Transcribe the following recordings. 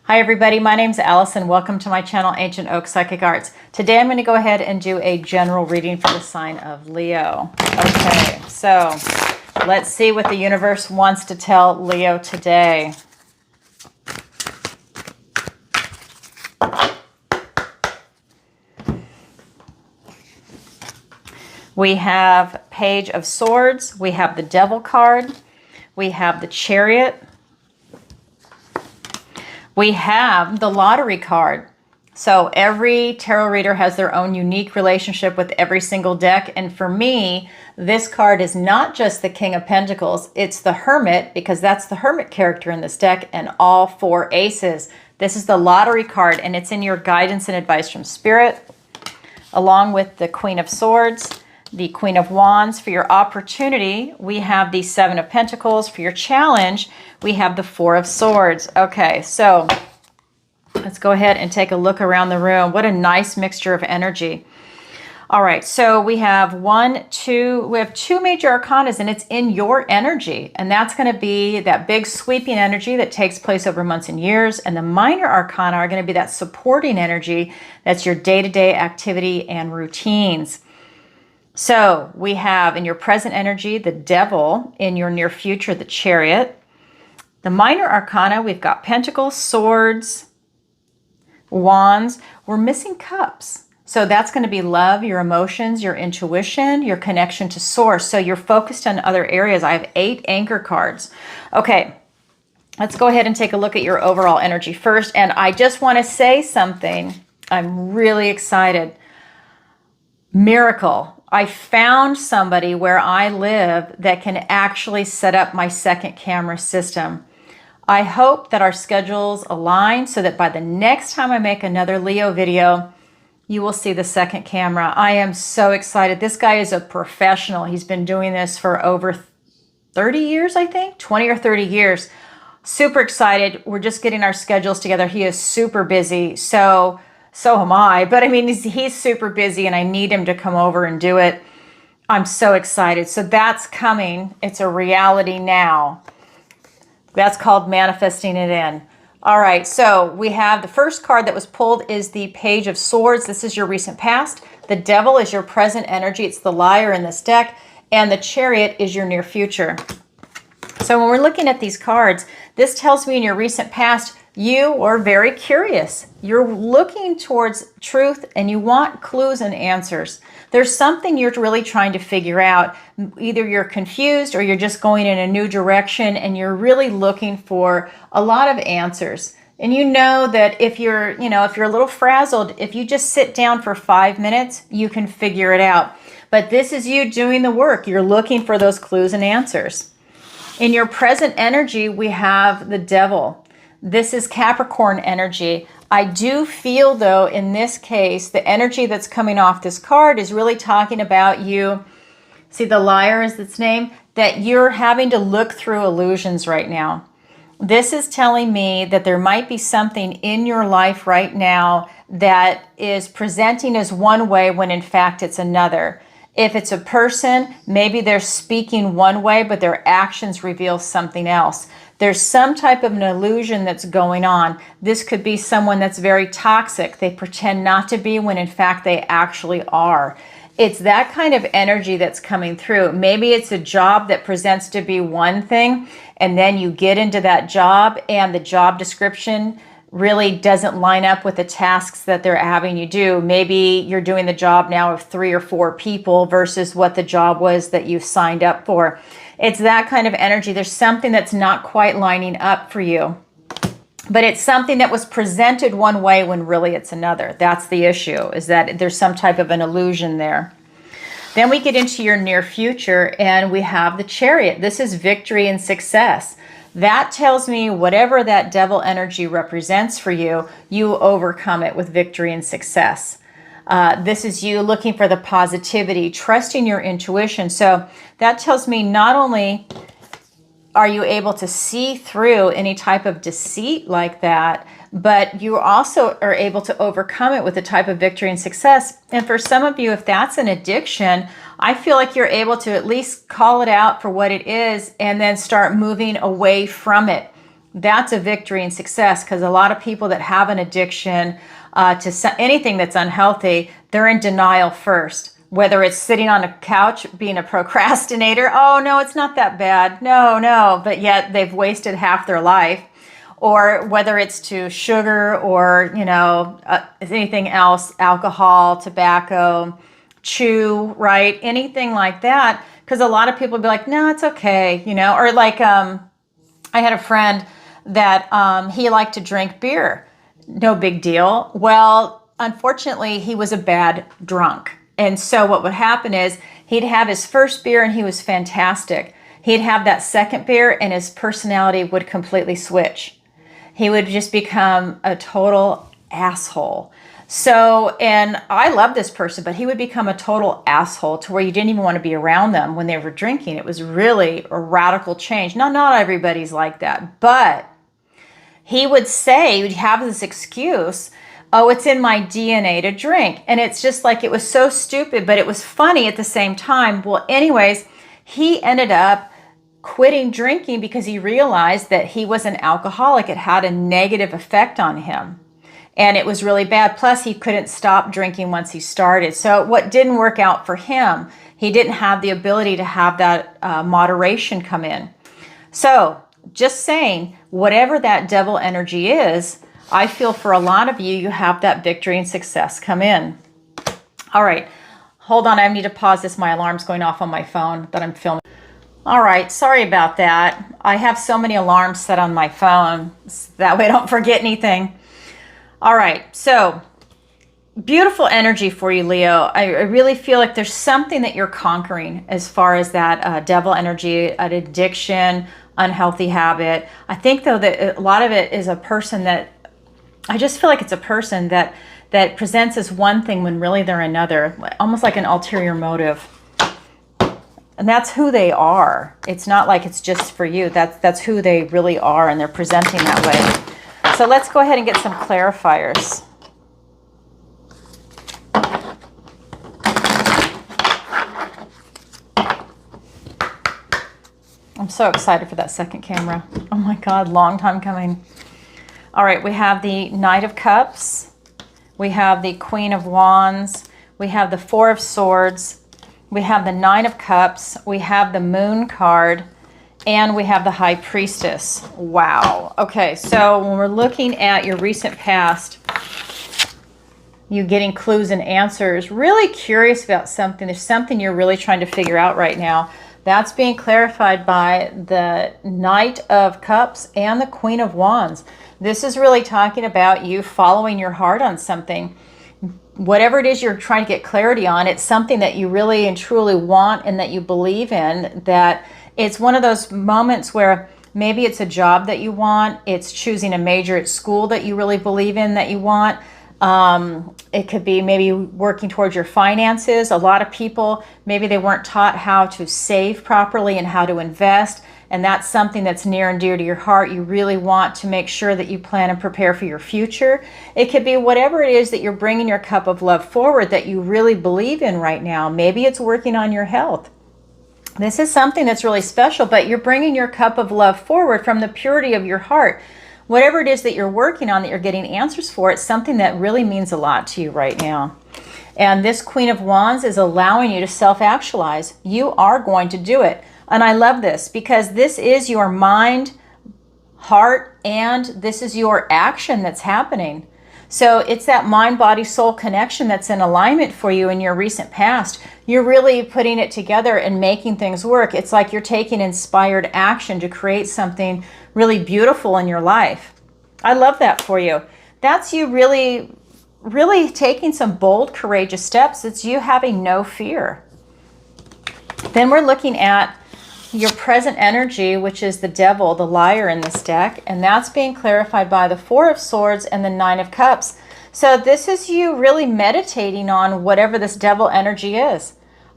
Hi everybody, my name's Allison. Welcome to my channel, Ancient Oak Psychic Arts. Today I'm going to go ahead and do a general reading for the sign of Leo. Okay, so let's see what the universe wants to tell Leo today. We have Page of Swords, we have the Devil card, we have the Chariot, we have the Lottery card. So every tarot reader has their own unique relationship with every single deck. And for me, this card is not just the King of Pentacles, it's the Hermit, because that's the Hermit character in this deck, and all four aces. This is the Lottery card, and it's in your guidance and advice from Spirit, along with the Queen of Swords, the Queen of Wands. For your opportunity, we have the Seven of Pentacles. For your challenge, we have the Four of Swords. Okay, so let's go ahead and take a look around the room. What a nice mixture of energy. All right, so we have two major arcana, and it's in your energy. And that's going to be that big sweeping energy that takes place over months and years. And the minor arcana are going to be that supporting energy. That's your day-to-day activity and routines. So we have in your present energy, the Devil; in your near future, the Chariot. The minor arcana, we've got Pentacles, Swords, Wands. We're missing Cups. So that's going to be love, your emotions, your intuition, your connection to source. So you're focused on other areas. I have 8 anchor cards. Okay, let's go ahead and take a look at your overall energy first. And I just want to say something. I'm really excited. Miracle. I found somebody where I live that can actually set up my second camera system. I hope that our schedules align so that by the next time I make another Leo video, you will see the second camera. I am so excited. This guy is a professional. He's been doing this for over 30 years, I think, 20 or 30 years. Super excited. We're just getting our schedules together. He is super busy. So am I, but I mean, he's super busy and I need him to come over and do it. I'm so excited. So that's coming. It's a reality now. That's called manifesting it in. All right, so we have the first card that was pulled is the Page of Swords. This is your recent past. The Devil is your present energy. It's the liar in this deck. And the Chariot is your near future. So when we're looking at these cards, this tells me in your recent past, you are very curious. You're looking towards truth and you want clues and answers. There's something you're really trying to figure out. Either you're confused or you're just going in a new direction and you're really looking for a lot of answers. And you know that if you're a little frazzled, if you just sit down for 5 minutes, you can figure it out. But this is you doing the work. You're looking for those clues and answers. In your present energy, we have the Devil. This is Capricorn energy. I do feel, though, in this case, the energy that's coming off this card is really talking about you. See, the liar is its name, that you're having to look through illusions right now. This is telling me that there might be something in your life right now that is presenting as one way when in fact it's another. If it's a person, maybe they're speaking one way, but their actions reveal something else. There's some type of an illusion that's going on. This could be someone that's very toxic. They pretend not to be when in fact they actually are. It's that kind of energy that's coming through. Maybe it's a job that presents to be one thing, and then you get into that job and the job description really doesn't line up with the tasks that they're having you do. Maybe you're doing the job now of 3 or 4 people versus what the job was that you signed up for. It's that kind of energy. There's something that's not quite lining up for you, but it's something that was presented one way when really it's another. That's the issue, is that there's some type of an illusion there. Then we get into your near future and we have the Chariot. This is victory and success. That tells me whatever that Devil energy represents for you, you overcome it with victory and success. This is you looking for the positivity, trusting your intuition. So that tells me not only are you able to see through any type of deceit like that, but you also are able to overcome it with a type of victory and success. And for some of you, if that's an addiction, I feel like you're able to at least call it out for what it is and then start moving away from it. that's a victory and success, because a lot of people that have an addiction to anything that's unhealthy, they're in denial first. Whether it's sitting on a couch being a procrastinator, oh no, it's not that bad, no, but yet they've wasted half their life. Or whether it's to sugar or, anything else, alcohol, tobacco, chew, right? Anything like that. Because a lot of people would be like, no, it's okay, or like I had a friend that he liked to drink beer. No big deal. Well, unfortunately, he was a bad drunk. And so what would happen is he'd have his first beer and he was fantastic. He'd have that second beer and his personality would completely switch. He would just become a total asshole. So, and I love this person, but he would become a total asshole to where you didn't even want to be around them when they were drinking. It was really a radical change. Now, not everybody's like that, but he would say, he'd have this excuse, oh, it's in my DNA to drink. And it's just like, it was so stupid, but it was funny at the same time. Well, anyways, he ended up quitting drinking because he realized that he was an alcoholic. It had a negative effect on him. And it was really bad. Plus, he couldn't stop drinking once he started. So what didn't work out for him, he didn't have the ability to have that moderation come in. So just saying, whatever that devil energy is, I feel for a lot of you, you have that victory and success come in. All right. Hold on. I need to pause this. My alarm's going off on my phone that I'm filming. All right. Sorry about that. I have so many alarms set on my phone. That way I don't forget anything. All right. So beautiful energy for you, Leo. I really feel like there's something that you're conquering as far as that devil energy, an addiction, unhealthy habit. I think, though, that a lot of it is a person that, I just feel like it's a person that presents as one thing when really they're another, almost like an ulterior motive. And that's who they are. It's not like it's just for you. That's who they really are, and they're presenting that way. So let's go ahead and get some clarifiers. I'm so excited for that second camera. Oh my God, long time coming. All right, we have the Knight of Cups. We have the Queen of Wands. We have the Four of Swords. We have the Nine of Cups. We have the Moon card. And we have the High Priestess. Wow. Okay, so when we're looking at your recent past, you getting clues and answers, really curious about something. There's something you're really trying to figure out right now. That's being clarified by the Knight of Cups and the Queen of Wands. This is really talking about you following your heart on something. Whatever it is you're trying to get clarity on, it's something that you really and truly want and that you believe in, that it's one of those moments where maybe it's a job that you want, it's choosing a major at school that you really believe in that you want. It could be maybe working towards your finances. A lot of people, maybe they weren't taught how to save properly and how to invest. And that's something that's near and dear to your heart. You really want to make sure that you plan and prepare for your future. It could be whatever it is that you're bringing your cup of love forward that you really believe in right now. Maybe it's working on your health. This is something that's really special, but you're bringing your cup of love forward from the purity of your heart. Whatever it is that you're working on, that you're getting answers for, it's something that really means a lot to you right now. And this Queen of Wands is allowing you to self-actualize. You are going to do it. And I love this because this is your mind, heart, and this is your action that's happening. So it's that mind, body, soul connection that's in alignment for you in your recent past. You're really putting it together and making things work. It's like you're taking inspired action to create something really beautiful in your life. I love that for you. That's you really, really taking some bold, courageous steps. It's you having no fear. Then we're looking at your present energy, which is the devil, the liar in this deck, and that's being clarified by the Four of Swords and the Nine of Cups. So this is you really meditating on whatever this devil energy is.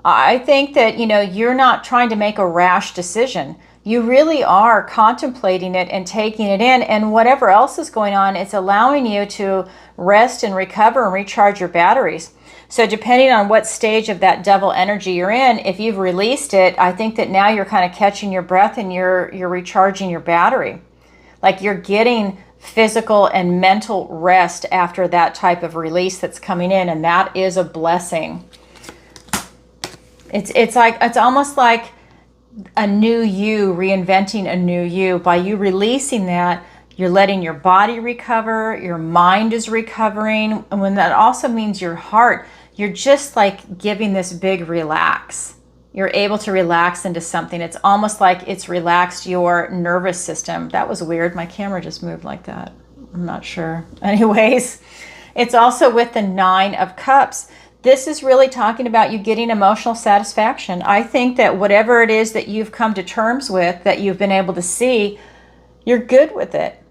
I think that, you're not trying to make a rash decision. You really are contemplating it and taking it in, and whatever else is going on, it's allowing you to rest and recover and recharge your batteries. So depending on what stage of that devil energy you're in, if you've released it, I think that now you're kind of catching your breath and you're recharging your battery. Like you're getting physical and mental rest after that type of release that's coming in, and that is a blessing. It's almost like a new you, reinventing a new you. By you releasing that, you're letting your body recover, your mind is recovering, and when that also means your heart, you're just like giving this big relax. You're able to relax into something. It's almost like it's relaxed your nervous system. That was weird. My camera just moved like that. I'm not sure. Anyways, it's also with the 9 of Cups. This is really talking about you getting emotional satisfaction. I think that whatever it is that you've come to terms with, that you've been able to see, you're good with it.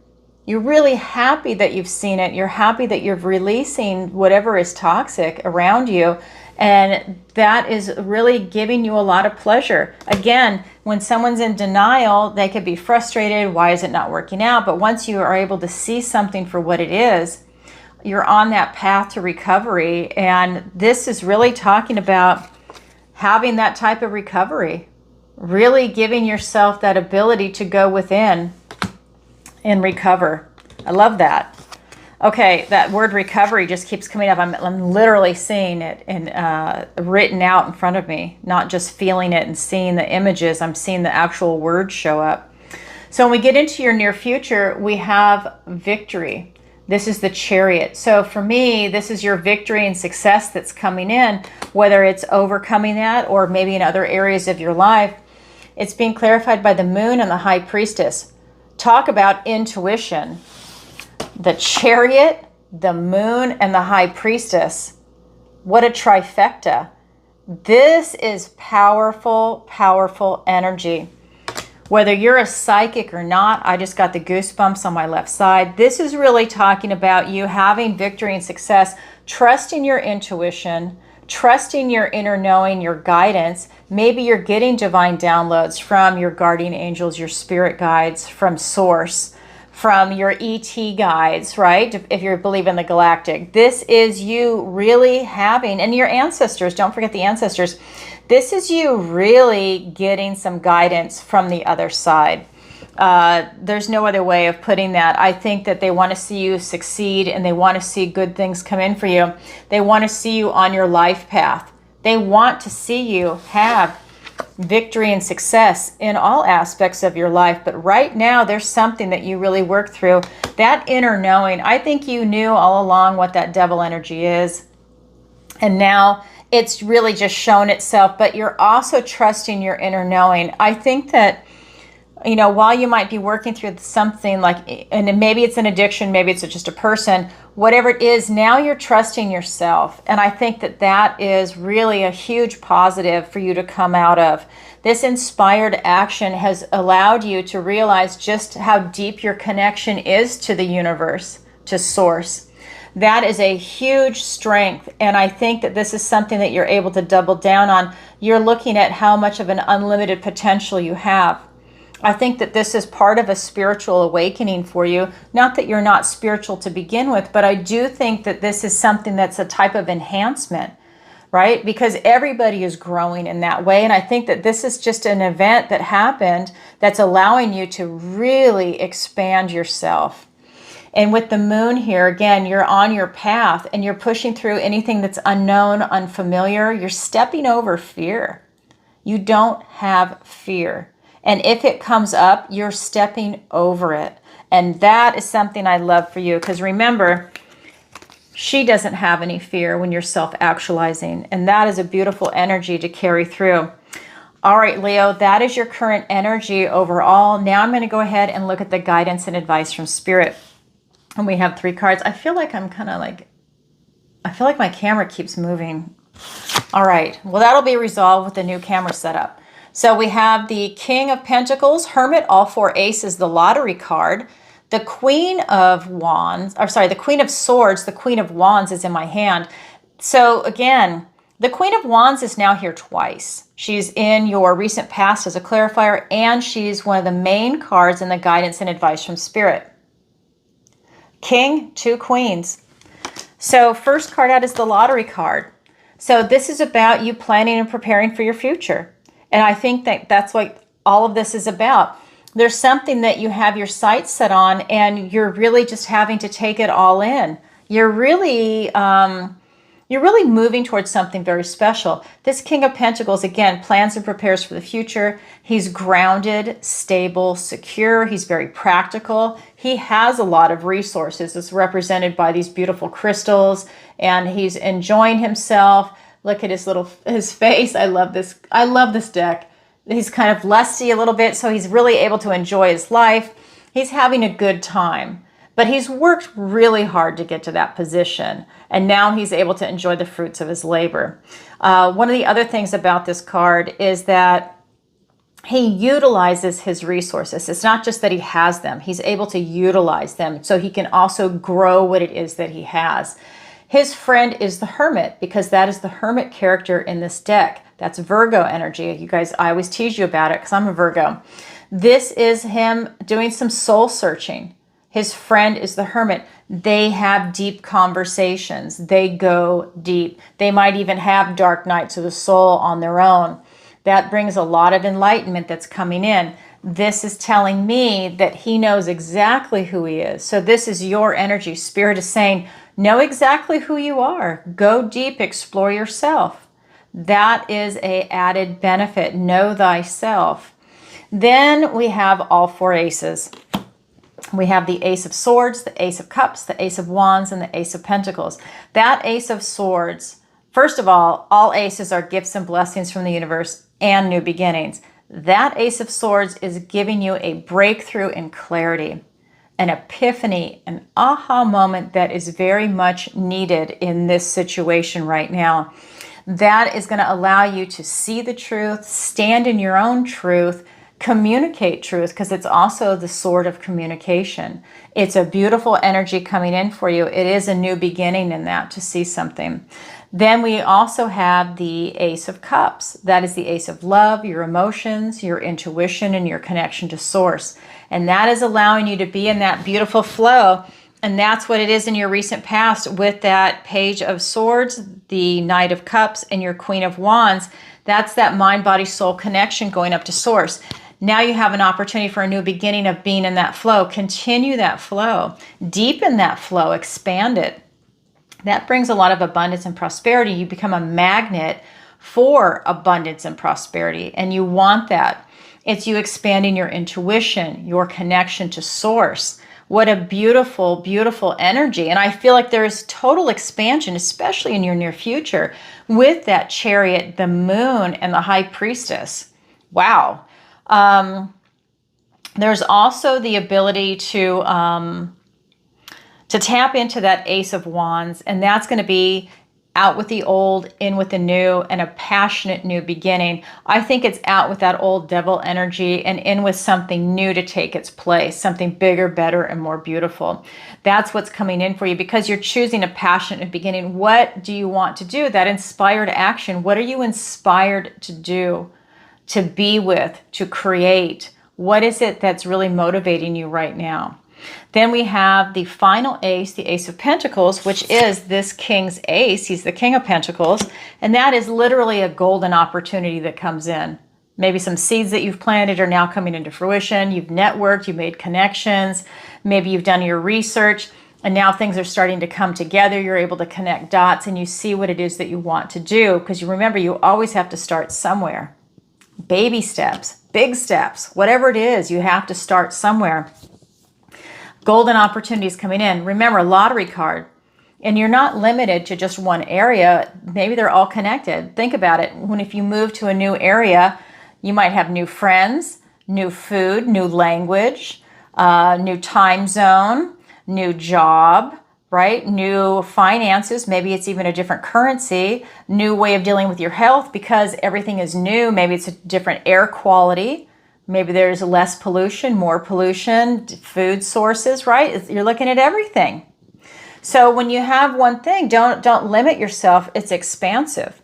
You're really happy that you've seen it. You're happy that you're releasing whatever is toxic around you. And that is really giving you a lot of pleasure. Again, when someone's in denial, they could be frustrated. Why is it not working out? But once you are able to see something for what it is, you're on that path to recovery. And this is really talking about having that type of recovery, really giving yourself that ability to go within and recover. I love that. Okay, that word recovery just keeps coming up. I'm literally seeing it written out in front of me, not just feeling it and seeing the images. I'm seeing the actual words show up. So when we get into your near future, we have victory. This is the Chariot. So for me, this is your victory and success that's coming in, whether it's overcoming that or maybe in other areas of your life. It's being clarified by the Moon and the High Priestess. Talk about intuition. The Chariot, the Moon, and the High Priestess. What a trifecta. This is powerful, powerful energy. Whether you're a psychic or not, I just got the goosebumps on my left side. This is really talking about you having victory and success, trusting your intuition, trusting your inner knowing, your guidance. Maybe you're getting divine downloads from your guardian angels, your spirit guides, from Source, from your ET guides, right? If you believe in the galactic. This is you really having, and your ancestors, don't forget the ancestors. This is you really getting some guidance from the other side. There's no other way of putting that. I think that they want to see you succeed and they want to see good things come in for you. They want to see you on your life path. They want to see you have victory and success in all aspects of your life. But right now, there's something that you really work through. That inner knowing, I think you knew all along what that devil energy is. And now it's really just shown itself, but you're also trusting your inner knowing. I think that, you know, while you might be working through something like, and maybe it's an addiction, maybe it's just a person, whatever it is, now you're trusting yourself. And I think that that is really a huge positive for you to come out of. This inspired action has allowed you to realize just how deep your connection is to the universe, to Source. That is a huge strength. And I think that this is something that you're able to double down on. You're looking at how much of an unlimited potential you have. I think that this is part of a spiritual awakening for you. Not that you're not spiritual to begin with, but I do think that this is something that's a type of enhancement, right? Because everybody is growing in that way. And I think that this is just an event that happened that's allowing you to really expand yourself. And with the Moon here, again, you're on your path and you're pushing through anything that's unknown, unfamiliar. You're stepping over fear. You don't have fear. And if it comes up, you're stepping over it. And that is something I love for you. Because remember, she doesn't have any fear when you're self-actualizing. And that is a beautiful energy to carry through. All right, Leo, that is your current energy overall. Now I'm going to go ahead and look at the guidance and advice from Spirit. And we have 3 cards. I feel like my camera keeps moving. All right, well, that'll be resolved with the new camera setup. So we have the King of Pentacles, Hermit, all 4 aces, the lottery card. The Queen of Wands, or sorry, the Queen of Swords, the Queen of Wands is in my hand. So again, the Queen of Wands is now here twice. She's in your recent past as a clarifier, and she's one of the main cards in the guidance and advice from Spirit. King, 2 queens. So first card out is the lottery card. So this is about you planning and preparing for your future. And I think that that's what all of this is about. There's something that you have your sights set on, and you're really just having to take it all in. You're really moving towards something very special. This King of Pentacles, again, plans and prepares for the future. He's grounded, stable, secure. He's very practical. He has a lot of resources. It's represented by these beautiful crystals, and he's enjoying himself. Look at his face. I love this. I love this deck. He's kind of lusty a little bit, so he's really able to enjoy his life. He's having a good time. But he's worked really hard to get to that position, and now he's able to enjoy the fruits of his labor. One of the other things about this card is that he utilizes his resources. It's not just that he has them. He's able to utilize them so he can also grow what it is that he has. His friend is the Hermit, because that is the Hermit character in this deck. That's Virgo energy. You guys, I always tease you about it because I'm a Virgo. This is him doing some soul searching. His friend is the Hermit. They have deep conversations. They go deep. They might even have dark nights of the soul on their own. That brings a lot of enlightenment that's coming in. This is telling me that he knows exactly who he is. So this is your energy. Spirit is saying, know exactly who you are. Go deep, explore yourself. That is an added benefit. Know thyself. Then we have all four aces. We have the Ace of Swords, the Ace of Cups, the Ace of Wands, and the Ace of Pentacles. That Ace of Swords, first of all aces are gifts and blessings from the universe and new beginnings. That Ace of Swords is giving you a breakthrough in clarity, an epiphany, an aha moment that is very much needed in this situation right now. That is going to allow you to see the truth, stand in your own truth, communicate truth, because it's also the sword of communication. It's a beautiful energy coming in for you. It is a new beginning in that, to see something. Then we also have the Ace of Cups. That is the Ace of love, your emotions, your intuition, and your connection to source. And that is allowing you to be in that beautiful flow. And that's what it is in your recent past with that Page of Swords, the Knight of Cups, and your Queen of Wands. That's that mind, body, soul connection going up to source. Now you have an opportunity for a new beginning of being in that flow. Continue that flow. Deepen that flow. Expand it. That brings a lot of abundance and prosperity. You become a magnet for abundance and prosperity, and you want that. It's you expanding your intuition, your connection to source. What a beautiful, beautiful energy. And I feel like there is total expansion, especially in your near future, with that Chariot, the Moon, and the High Priestess. Wow. There's also the ability to tap into that Ace of Wands, and that's going to be out with the old, in with the new, and a passionate new beginning. I think it's out with that old devil energy and in with something new to take its place, something bigger, better, and more beautiful. That's what's coming in for you, because you're choosing a passionate new beginning. What do you want to do? That inspired action. What are you inspired to do, to be with, to create? What is it that's really motivating you right now? Then we have the final ace, the Ace of Pentacles, which is this King's ace. He's the King of Pentacles, and that is literally a golden opportunity that comes in. Maybe some seeds that you've planted are now coming into fruition. You've networked, you've made connections, maybe you've done your research, and now things are starting to come together. You're able to connect dots, and you see what it is that you want to do, because you remember, you always have to start somewhere. Baby steps, big steps, whatever it is, you have to start somewhere. Golden opportunities coming in. Remember, lottery card. And you're not limited to just one area. Maybe they're all connected. Think about it. If you move to a new area, you might have new friends, new food, new language, new time zone, new job, right? New finances. Maybe it's even a different currency, new way of dealing with your health because everything is new. Maybe it's a different air quality. Maybe there's less pollution, more pollution, food sources, right? You're looking at everything. So when you have one thing, don't limit yourself. It's expansive.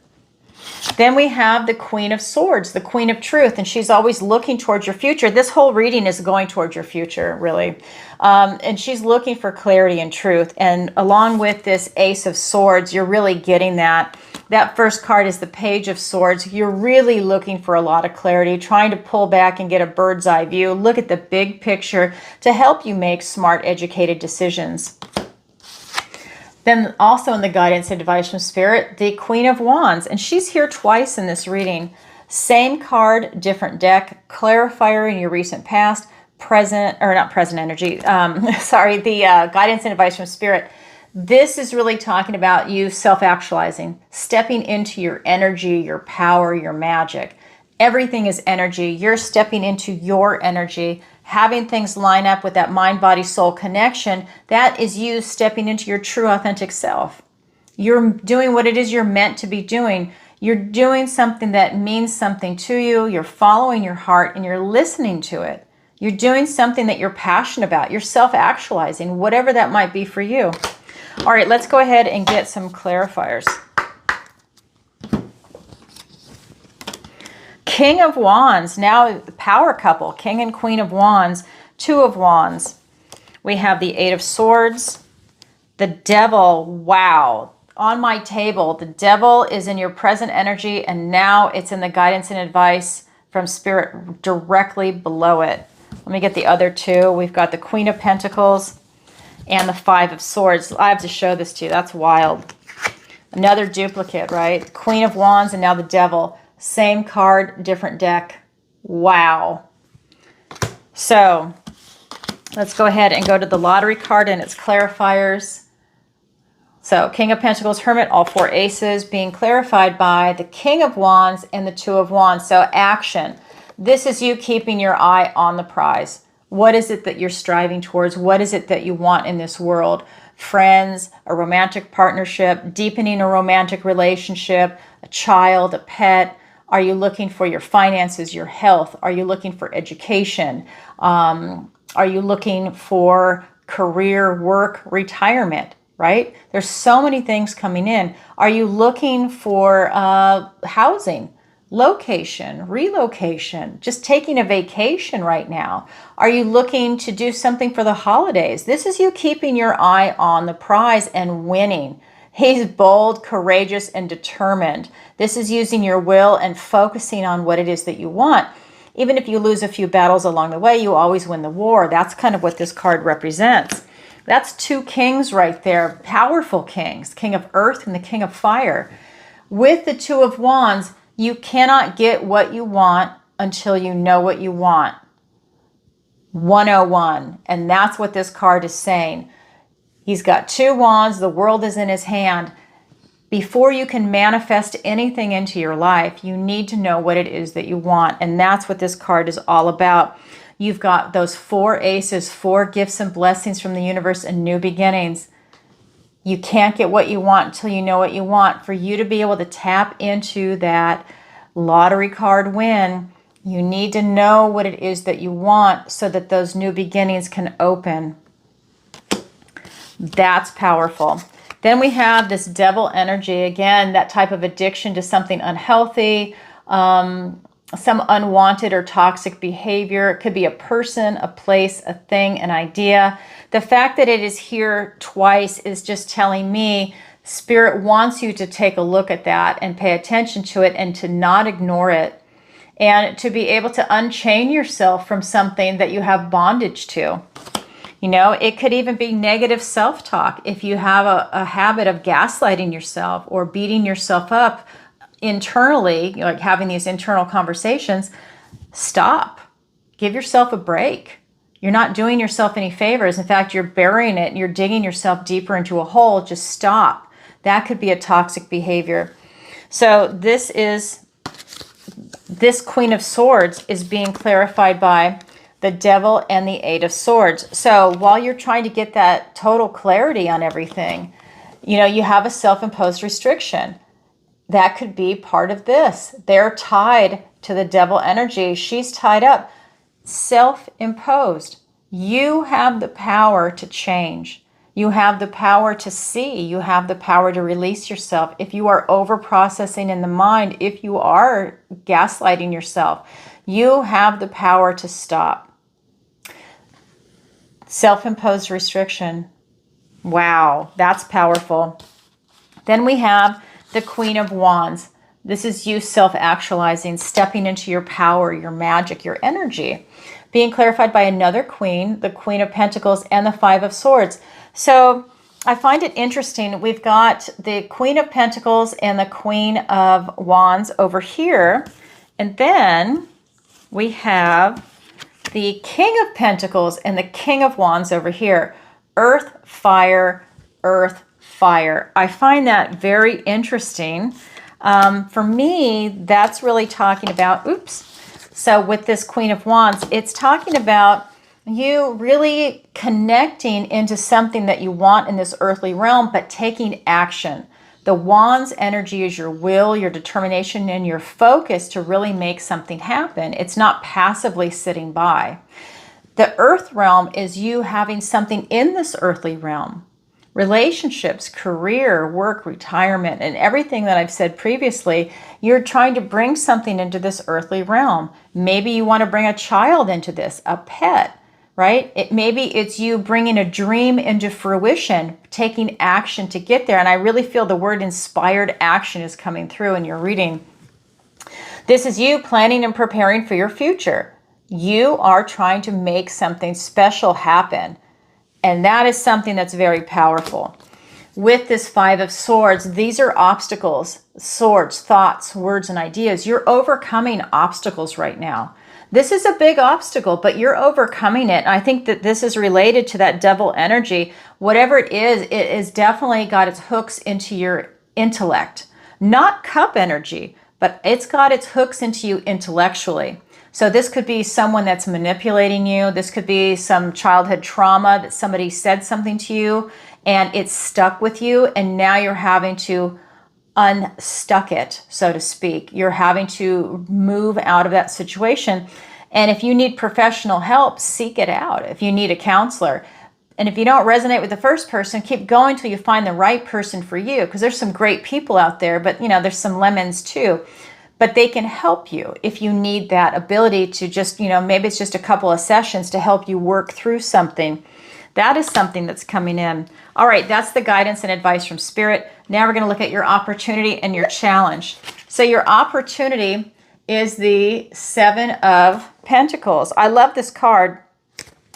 Then we have the Queen of Swords, the Queen of Truth, and she's always looking towards your future. This whole reading is going towards your future, really. And she's looking for clarity and truth. And along with this Ace of Swords, you're really getting that That first card is the Page of Swords. You're really looking for a lot of clarity, trying to pull back and get a bird's eye view. Look at the big picture to help you make smart, educated decisions. Then also in the guidance and advice from Spirit, the Queen of Wands. And she's here twice in this reading. Same card, different deck, clarifier in your recent past, present, or not present energy, sorry, the guidance and advice from Spirit. This is really talking about you self-actualizing, stepping into your energy, your power, your magic. Everything is energy. You're stepping into your energy, having things line up with that mind, body, soul connection. That is you stepping into your true, authentic self. You're doing what it is you're meant to be doing. You're doing something that means something to you. You're following your heart and you're listening to it. You're doing something that you're passionate about. You're self-actualizing, whatever that might be for you. All right, let's go ahead and get some clarifiers. King of Wands, now the power couple, King and Queen of Wands, Two of Wands. We have the Eight of Swords, the Devil, wow. On my table, the Devil is in your present energy, and now it's in the guidance and advice from Spirit directly below it. Let me get the other two. We've got the Queen of Pentacles and the Five of Swords. I have to show this to you. That's wild. Another duplicate, right? Queen of Wands and now the Devil. Same card, different deck. Wow. So let's go ahead and go to the lottery card and its clarifiers. So King of Pentacles, Hermit, all four aces being clarified by the King of Wands and the Two of Wands. So action. This is you keeping your eye on the prize. What is it that you're striving towards? What is it that you want in this world? Friends, a romantic partnership, deepening a romantic relationship, a child, a pet. Are you looking for your finances, your health? Are you looking for education? Are you looking for career, work, retirement, right? There's so many things coming in. Are you looking for housing? Location, relocation, just taking a vacation right now? Are you looking to do something for the holidays? This is you keeping your eye on the prize and winning. He's bold, courageous, and determined. This is using your will and focusing on what it is that you want. Even if you lose a few battles along the way, you always win the war. That's kind of what this card represents. That's two kings right there, powerful kings, King of Earth and the King of Fire. With the Two of Wands, you cannot get what you want until you know what you want. 101. And that's what this card is saying. He's got two wands. The world is in his hand. Before you can manifest anything into your life, you need to know what it is that you want. And that's what this card is all about. You've got those four aces, four gifts and blessings from the universe and new beginnings. You can't get what you want until you know what you want. For you to be able to tap into that lottery card win, you need to know what it is that you want so that those new beginnings can open. That's powerful. Then we have this Devil energy. Again, that type of addiction to something unhealthy, some unwanted or toxic behavior. It could be a person, a place, a thing, an idea. The fact that it is here twice is just telling me Spirit wants you to take a look at that and pay attention to it and to not ignore it, and to be able to unchain yourself from something that you have bondage to. You know, it could even be negative self-talk. If you have a habit of gaslighting yourself or beating yourself up internally, like having these internal conversations, stop. Give yourself a break. You're not doing yourself any favors. In fact, you're burying it and you're digging yourself deeper into a hole. Just stop. That could be a toxic behavior. So this Queen of Swords is being clarified by the Devil and the Eight of Swords. So while you're trying to get that total clarity on everything, you know, you have a self-imposed restriction. That could be part of this. They're tied to the Devil energy. She's tied up. Self-imposed. You have the power to change. You have the power to see. You have the power to release yourself. If you are over-processing in the mind, if you are gaslighting yourself, you have the power to stop. Self-imposed restriction. Wow, that's powerful. Then we have the Queen of Wands. This is you self-actualizing, stepping into your power, your magic, your energy. Being clarified by another queen, the Queen of Pentacles, and the Five of Swords. So I find it interesting. We've got the Queen of Pentacles and the Queen of Wands over here. And then we have the King of Pentacles and the King of Wands over here. Earth, fire, earth, fire. I find that very interesting. For me, that's really talking about, so with this Queen of Wands, it's talking about you really connecting into something that you want in this earthly realm, but taking action. The Wands energy is your will, your determination, and your focus to really make something happen. It's not passively sitting by. The earth realm is you having something in this earthly realm. Relationships, career, work, retirement, and everything that I've said previously, you're trying to bring something into this earthly realm. Maybe you want to bring a child into this, a pet, right? Maybe it's you bringing a dream into fruition, taking action to get there. And I really feel the word inspired action is coming through in your reading. This is you planning and preparing for your future. You are trying to make something special happen. And that is something that's very powerful. With this Five of Swords, these are obstacles, swords, thoughts, words, and ideas. You're overcoming obstacles right now. This is a big obstacle, but you're overcoming it. I think that this is related to that devil energy. Whatever it is definitely got its hooks into your intellect. Not cup energy, but it's got its hooks into you intellectually. So this could be someone that's manipulating you. This could be some childhood trauma that somebody said something to you and it's stuck with you, and now you're having to unstuck it, so to speak. You're having to move out of that situation. And if you need professional help, seek it out. If you need a counselor. And if you don't resonate with the first person, keep going till you find the right person for you, because there's some great people out there, but there's some lemons too. But they can help you if you need that ability to just, maybe it's just a couple of sessions to help you work through something. That is something that's coming in. All right, that's the guidance and advice from Spirit. Now we're going to look at your opportunity and your challenge. So your opportunity is the Seven of Pentacles. I love this card.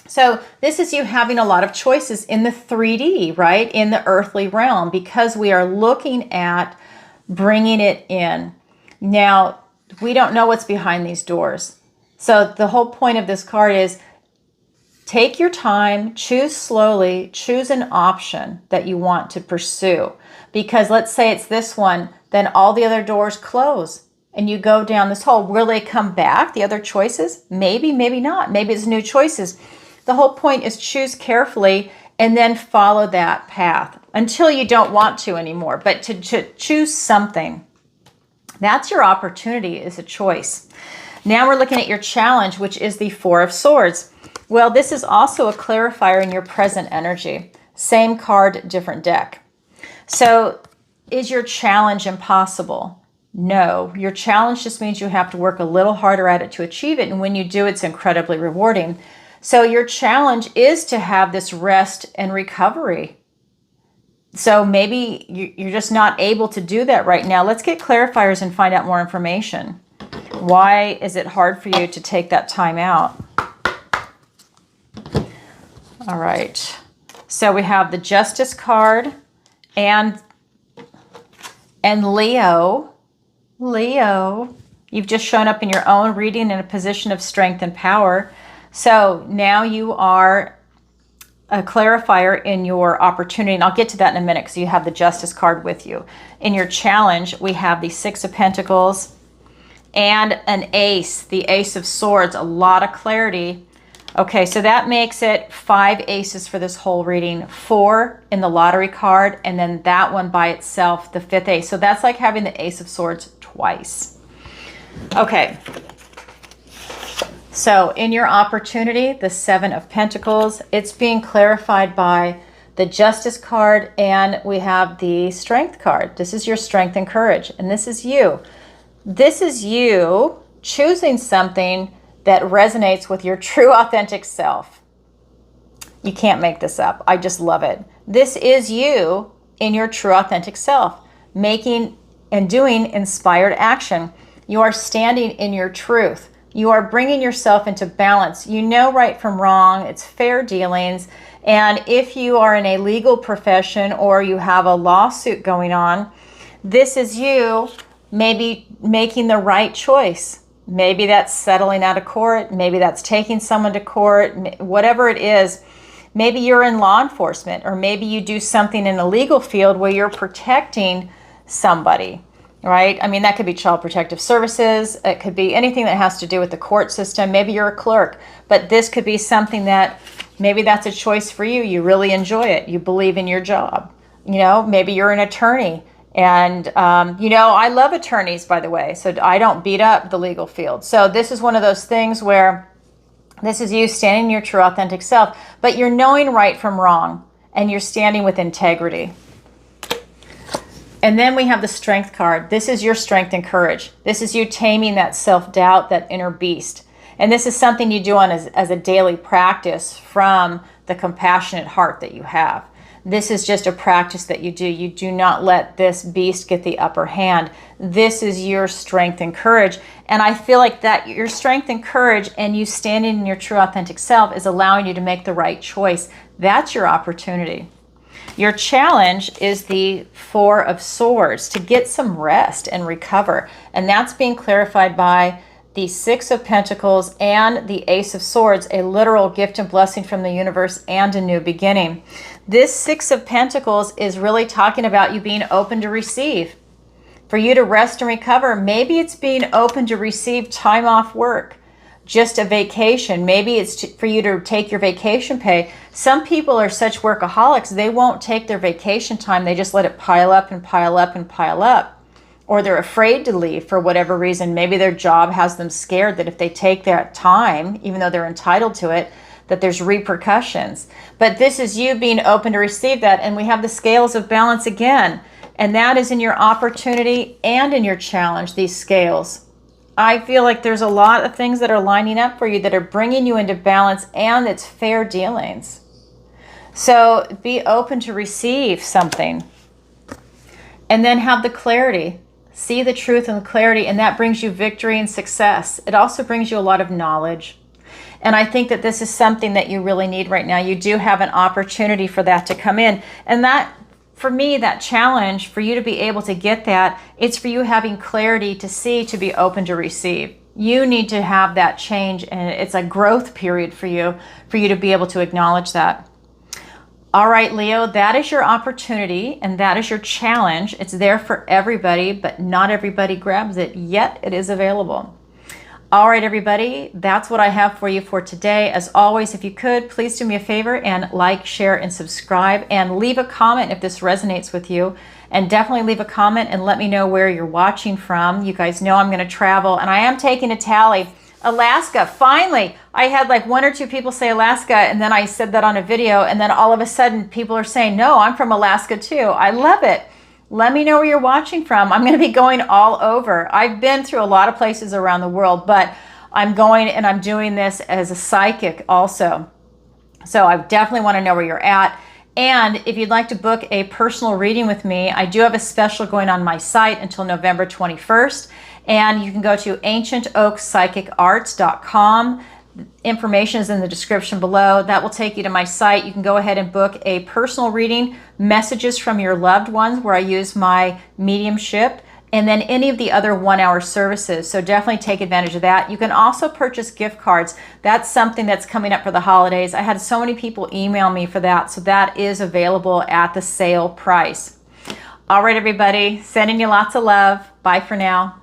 So this is you having a lot of choices in the 3D, right? In the earthly realm, because we are looking at bringing it in. Now, we don't know what's behind these doors. So the whole point of this card is take your time, choose slowly, choose an option that you want to pursue. Because let's say it's this one, then all the other doors close and you go down this hole. Will they come back, the other choices? Maybe, maybe not. Maybe it's new choices. The whole point is choose carefully and then follow that path until you don't want to anymore. But to choose something. That's your opportunity, is a choice. Now we're looking at your challenge, which is the Four of Swords. Well, this is also a clarifier in your present energy. Same card, different deck. So is your challenge impossible? No. Your challenge just means you have to work a little harder at it to achieve it. And when you do, it's incredibly rewarding. So your challenge is to have this rest and recovery. So maybe you're just not able to do that right now. Let's get clarifiers and find out more information. Why is it hard for you to take that time out? All right. So we have the Justice card and Leo. Leo, you've just shown up in your own reading in a position of strength and power. So now you are a clarifier in your opportunity, and I'll get to that in a minute because you have the Justice card with you. In your challenge, we have the Six of Pentacles and an Ace, the Ace of Swords, a lot of clarity. Okay, so that makes it 5 aces for this whole reading, 4 in the lottery card, and then that one by itself, the 5th ace. So that's like having the Ace of Swords twice. Okay. So in your opportunity, the 7 of Pentacles, it's being clarified by the Justice card, and we have the Strength card. This is your strength and courage, and this is you. This is you choosing something that resonates with your true authentic self. You can't make this up. I just love it. This is you in your true authentic self, making and doing inspired action. You are standing in your truth. You are bringing yourself into balance. You know right from wrong. It's fair dealings. And if you are in a legal profession or you have a lawsuit going on, this is you maybe making the right choice. Maybe that's settling out of court. Maybe that's taking someone to court. Whatever it is, maybe you're in law enforcement, or maybe you do something in the legal field where you're protecting somebody, right? I mean, that could be Child Protective Services. It could be anything that has to do with the court system. Maybe you're a clerk, but this could be something that maybe that's a choice for you. You really enjoy it. You believe in your job. You know, maybe you're an attorney. And, you know, I love attorneys, by the way, so I don't beat up the legal field. So this is one of those things where this is you standing in your true, authentic self, but you're knowing right from wrong, and you're standing with integrity. And then we have the Strength card. This is your strength and courage. This is you taming that self-doubt, that inner beast. And this is something you do on as a daily practice from the compassionate heart that you have. This is just a practice that you do. You do not let this beast get the upper hand. This is your strength and courage. And I feel like that your strength and courage and you standing in your true authentic self is allowing you to make the right choice. That's your opportunity. Your challenge is the Four of Swords, to get some rest and recover. And that's being clarified by the Six of Pentacles and the Ace of Swords, a literal gift and blessing from the universe and a new beginning. This Six of Pentacles is really talking about you being open to receive. For you to rest and recover, maybe it's being open to receive time off work, just a vacation. Maybe it's for you to take your vacation pay. Some people are such workaholics, they won't take their vacation time. They just let it pile up and pile up and pile up. Or they're afraid to leave for whatever reason. Maybe their job has them scared that if they take that time, even though they're entitled to it, that there's repercussions. But this is you being open to receive that. And we have the scales of balance again. And that is in your opportunity and in your challenge, these scales. I feel like there's a lot of things that are lining up for you that are bringing you into balance, and it's fair dealings. So be open to receive something. And then have the clarity. See the truth and the clarity, and that brings you victory and success. It also brings you a lot of knowledge. And I think that this is something that you really need right now. You do have an opportunity for that to come in. And that, for me, that challenge for you to be able to get that, it's for you having clarity to see, to be open to receive. You need to have that change, and it's a growth period for you to be able to acknowledge that. All right, Leo, that is your opportunity and that is your challenge. It's there for everybody, but not everybody grabs it, yet it is available. All right, everybody, that's what I have for you for today. As always, if you could, please do me a favor and like, share, and subscribe, and leave a comment if this resonates with you. And definitely leave a comment and let me know where you're watching from. You guys know I'm going to travel, and I am taking a tally. Alaska, finally. I had like 1 or 2 people say Alaska, and then I said that on a video, and then all of a sudden people are saying, no, I'm from Alaska too. I love it. Let me know where you're watching from. I'm going to be going all over. I've been through a lot of places around the world, but I'm going and I'm doing this as a psychic also. So I definitely want to know where you're at. And if you'd like to book a personal reading with me, I do have a special going on my site until November 21st. And you can go to ancientoakpsychicarts.com. Information is in the description below. That will take you to my site. You can go ahead and book a personal reading, messages from your loved ones, where I use my mediumship, and then any of the other 1-hour services. So definitely take advantage of that. You can also purchase gift cards. That's something that's coming up for the holidays. I had so many people email me for that. So that is available at the sale price. All right, everybody, sending you lots of love. Bye for now.